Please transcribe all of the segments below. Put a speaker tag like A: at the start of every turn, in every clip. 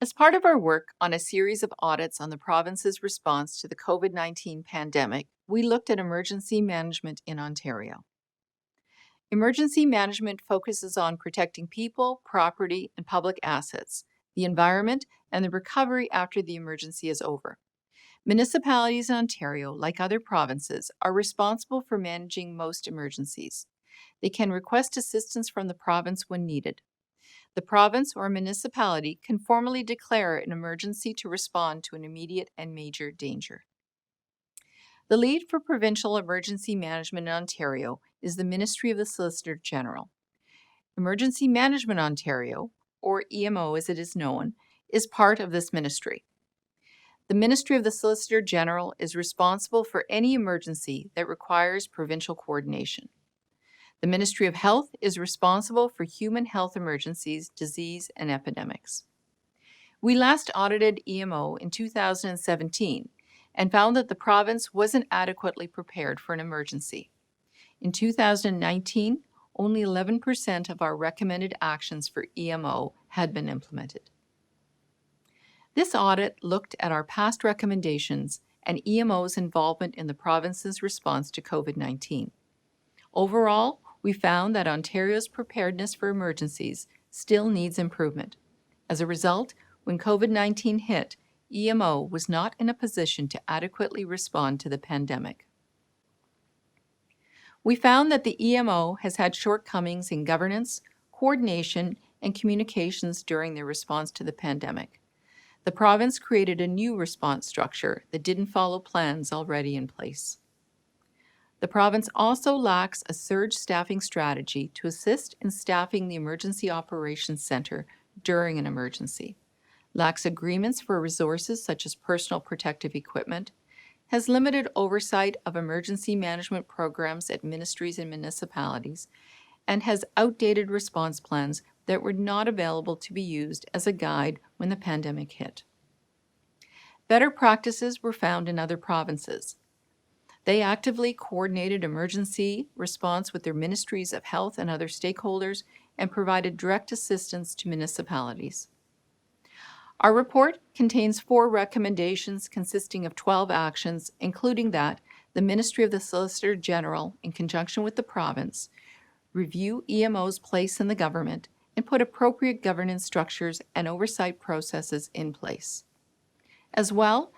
A: As part of our work on a series of audits on the province's response to the COVID-19 pandemic, we looked at emergency management in Ontario. Emergency management focuses on protecting people, property, and public assets, the environment, and the recovery after the emergency is over. Municipalities in Ontario, like other provinces, are responsible for managing most emergencies. They can request assistance from the province when needed. The province or municipality can formally declare an emergency to respond to an immediate and major danger. The lead for provincial emergency management in Ontario is the Ministry of the Solicitor General. Emergency Management Ontario, or EMO as it is known, is part of this ministry. The Ministry of the Solicitor General is responsible for any emergency that requires provincial coordination. The Ministry of Health is responsible for human health emergencies, disease, and epidemics. We last audited EMO in 2017 and found that the province wasn't adequately prepared for an emergency. In 2019, only 11% of our recommended actions for EMO had been implemented. This audit looked at our past recommendations and EMO's involvement in the province's response to COVID-19. Overall, we found that Ontario's preparedness for emergencies still needs improvement. As a result, when COVID-19 hit, EMO was not in a position to adequately respond to the pandemic. We found that the EMO has had shortcomings in governance, coordination, and communications during their response to the pandemic. The province created a new response structure that didn't follow plans already in place. The province also lacks a surge staffing strategy to assist in staffing the Emergency Operations Centre during an emergency, lacks agreements for resources such as personal protective equipment, has limited oversight of emergency management programs at ministries and municipalities, and has outdated response plans that were not available to be used as a guide when the pandemic hit. Better practices were found in other provinces. They actively coordinated emergency response with their ministries of health and other stakeholders and provided direct assistance to municipalities. Our report contains 4 recommendations consisting of 12 actions, including that the Ministry of the Solicitor General, in conjunction with the province, review EMO's place in the government and put appropriate governance structures and oversight processes in place. As well,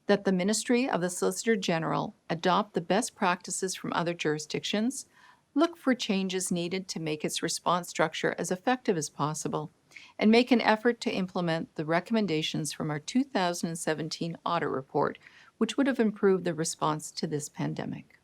A: that the Ministry of the Solicitor General adopt the best practices from other jurisdictions, look for changes needed to make its response structure as effective as possible, and make an effort to implement the recommendations from our 2017 audit report, which would have improved the response to this pandemic.